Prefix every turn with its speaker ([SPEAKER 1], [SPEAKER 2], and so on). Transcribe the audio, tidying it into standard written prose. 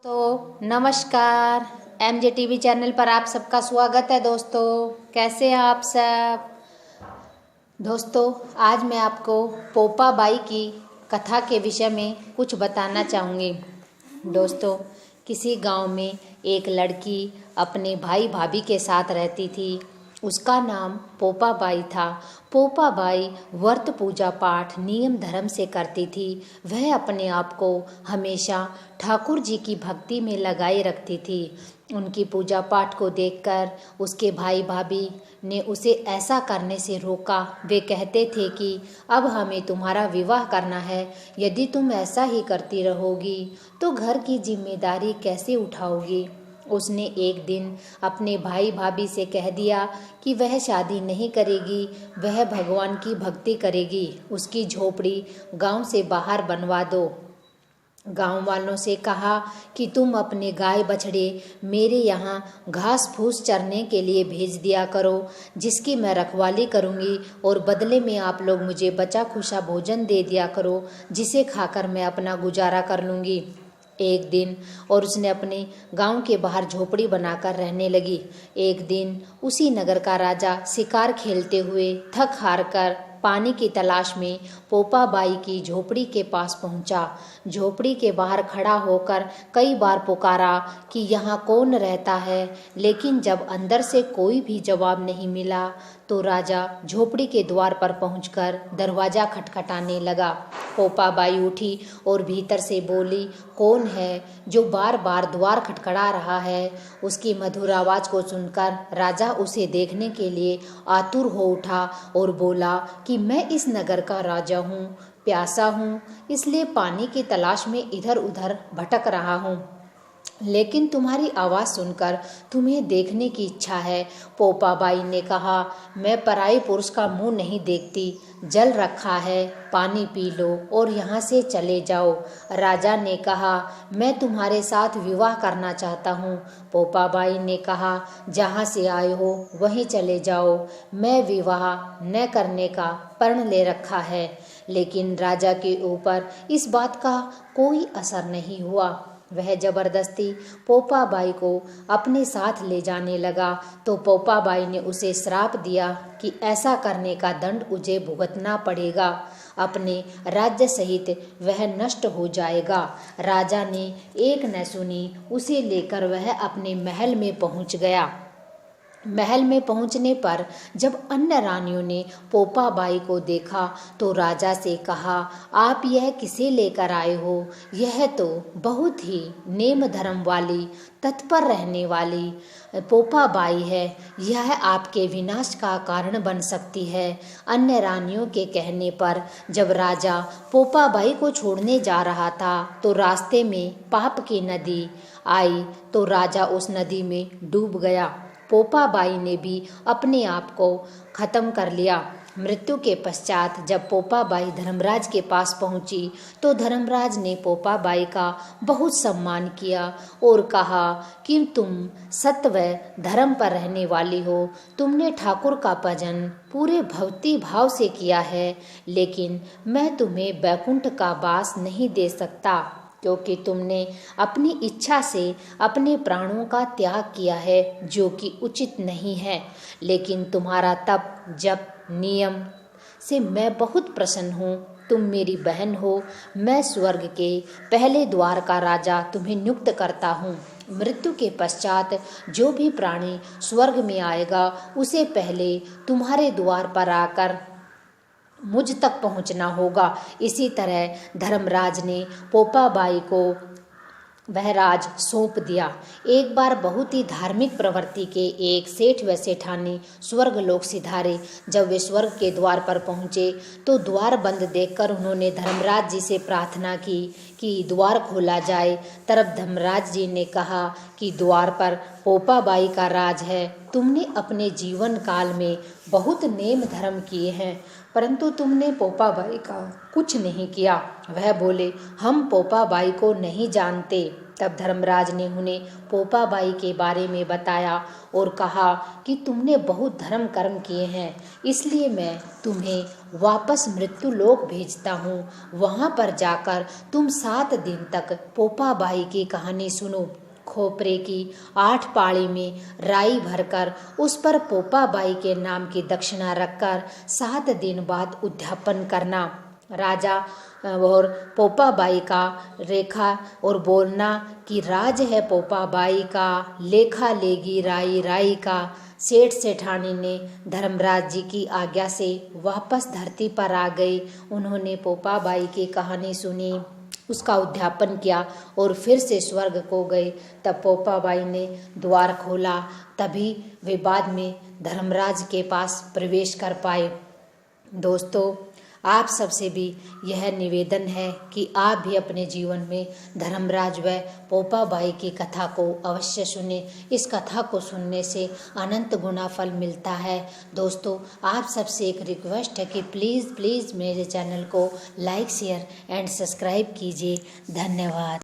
[SPEAKER 1] तो नमस्कार। MJ TV channel पर आप सबका स्वागत है। दोस्तों कैसे हैं आप सब। दोस्तों आज मैं आपको पोपा बाई की कथा के विषय में कुछ बताना चाहूँगी। दोस्तों किसी गांव में एक लड़की अपने भाई भाभी के साथ रहती थी। उसका नाम पोपा बाई था। पोपा बाई व्रत पूजा पाठ नियम धर्म से करती थी। वह अपने आप को हमेशा ठाकुर जी की भक्ति में लगाए रखती थी। उनकी पूजा पाठ को देखकर उसके भाई भाभी ने उसे ऐसा करने से रोका। वे कहते थे कि अब हमें तुम्हारा विवाह करना है। यदि तुम ऐसा ही करती रहोगी तो घर की जिम्मेदारी कैसे उठाओगी। उसने एक दिन अपने भाई भाभी से कह दिया कि वह शादी नहीं करेगी, वह भगवान की भक्ति करेगी। उसकी झोपड़ी गांव से बाहर बनवा दो। गांव वालों से कहा कि तुम अपने गाय बछड़े मेरे यहाँ घास फूस चरने के लिए भेज दिया करो, जिसकी मैं रखवाली करूँगी, और बदले में आप लोग मुझे बचा खुशा भोजन दे दिया करो, जिसे खाकर मैं अपना गुजारा कर लूँगी। एक दिन और उसने अपने गांव के बाहर झोपड़ी बनाकर रहने लगी। एक दिन उसी नगर का राजा शिकार खेलते हुए थक हार कर पानी की तलाश में पोपा बाई की झोपड़ी के पास पहुंचा। झोपड़ी के बाहर खड़ा होकर कई बार पुकारा कि यहाँ कौन रहता है, लेकिन जब अंदर से कोई भी जवाब नहीं मिला तो राजा झोपड़ी के द्वार पर पहुंचकर दरवाजा खटखटाने लगा। पोपा बाई उठी और भीतर से बोली, कौन है जो बार बार द्वार खटखटा रहा है। उसकी मधुर आवाज़ को सुनकर राजा उसे देखने के लिए आतुर हो उठा और बोला कि मैं इस नगर का राजा हूँ, प्यासा हूँ, इसलिए पानी की तलाश में इधर उधर भटक रहा हूँ, लेकिन तुम्हारी आवाज़ सुनकर तुम्हें देखने की इच्छा है। पोपा बाई ने कहा, मैं पराई पुरुष का मुंह नहीं देखती। जल रखा है, पानी पी लो और यहाँ से चले जाओ। राजा ने कहा, मैं तुम्हारे साथ विवाह करना चाहता हूँ। पोपा बाई ने कहा, जहाँ से आए हो वहीं चले जाओ। मैं विवाह न करने का प्रण ले रखा है। लेकिन राजा के ऊपर इस बात का कोई असर नहीं हुआ। वह जबरदस्ती पोपा बाई को अपने साथ ले जाने लगा तो पोपा बाई ने उसे श्राप दिया कि ऐसा करने का दंड उसे भुगतना पड़ेगा। अपने राज्य सहित वह नष्ट हो जाएगा। राजा ने एक न सुनी, उसे लेकर वह अपने महल में पहुंच गया। महल में पहुंचने पर जब अन्य रानियों ने पोपा बाई को देखा तो राजा से कहा, आप यह किसे लेकर आए हो। यह तो बहुत ही नेम धर्म वाली, तत्पर रहने वाली पोपा बाई है। यह आपके विनाश का कारण बन सकती है। अन्य रानियों के कहने पर जब राजा पोपा बाई को छोड़ने जा रहा था तो रास्ते में पाप की नदी आई तो राजा उस नदी में डूब गया। पोपा बाई ने भी अपने आप को खत्म कर लिया। मृत्यु के पश्चात जब पोपा बाई धर्मराज के पास पहुंची तो धर्मराज ने पोपा बाई का बहुत सम्मान किया और कहा कि तुम सत्य व धर्म पर रहने वाली हो। तुमने ठाकुर का भजन पूरे भक्ति भाव से किया है, लेकिन मैं तुम्हें बैकुंठ का वास नहीं दे सकता, क्योंकि तुमने अपनी इच्छा से अपने प्राणों का त्याग किया है, जो कि उचित नहीं है। लेकिन तुम्हारा तप जप नियम से मैं बहुत प्रसन्न हूँ। तुम मेरी बहन हो। मैं स्वर्ग के पहले द्वार का राजा तुम्हें नियुक्त करता हूँ। मृत्यु के पश्चात जो भी प्राणी स्वर्ग में आएगा उसे पहले तुम्हारे द्वार पर आकर मुझ तक पहुंचना होगा। इसी तरह धर्मराज ने पोपा बाई को वह राज सौंप दिया। एक बार बहुत ही धार्मिक प्रवृत्ति के एक सेठ व सेठानी स्वर्ग लोक सिधारे। जब वे स्वर्ग के द्वार पर पहुँचे तो द्वार बंद देखकर उन्होंने धर्मराज जी से प्रार्थना की कि द्वार खोला जाए। तब धर्मराज जी ने कहा कि द्वार पर पोपा बाई का राज है। तुमने अपने जीवन काल में बहुत नेम धर्म किए हैं, परंतु तुमने पोपा बाई का कुछ नहीं किया। वह बोले, हम पोपा बाई को नहीं जानते। तब धर्मराज ने उन्हें पोपाबाई के बारे में बताया और कहा कि तुमने बहुत धर्म कर्म किए हैं, इसलिए मैं तुम्हें वापस मृत्युलोक भेजता हूँ। वहाँ पर जाकर तुम 7 दिन तक पोपाबाई की कहानी सुनो। खोपरे की 8 पाड़ी में राई भरकर उस पर पोपाबाई के नाम की दक्षिणा रखकर 7 दिन बाद उद्यापन करना। राजा और पोपाबाई का रेखा और बोलना कि राज है पोपाबाई का, लेखा लेगी राई राई का। सेठ सेठानी ने धर्मराज जी की आज्ञा से वापस धरती पर आ गई। उन्होंने पोपाबाई की कहानी सुनी, उसका उद्यापन किया और फिर से स्वर्ग को गए। तब पोपाबाई ने द्वार खोला, तभी वे बाद में धर्मराज के पास प्रवेश कर पाए। दोस्तों, आप सबसे भी यह निवेदन है कि आप भी अपने जीवन में धर्मराज व पोपाबाई की कथा को अवश्य सुने। इस कथा को सुनने से अनंत गुना फल मिलता है। दोस्तों, आप सबसे एक रिक्वेस्ट है कि प्लीज़ मेरे चैनल को लाइक शेयर एंड सब्सक्राइब कीजिए। धन्यवाद।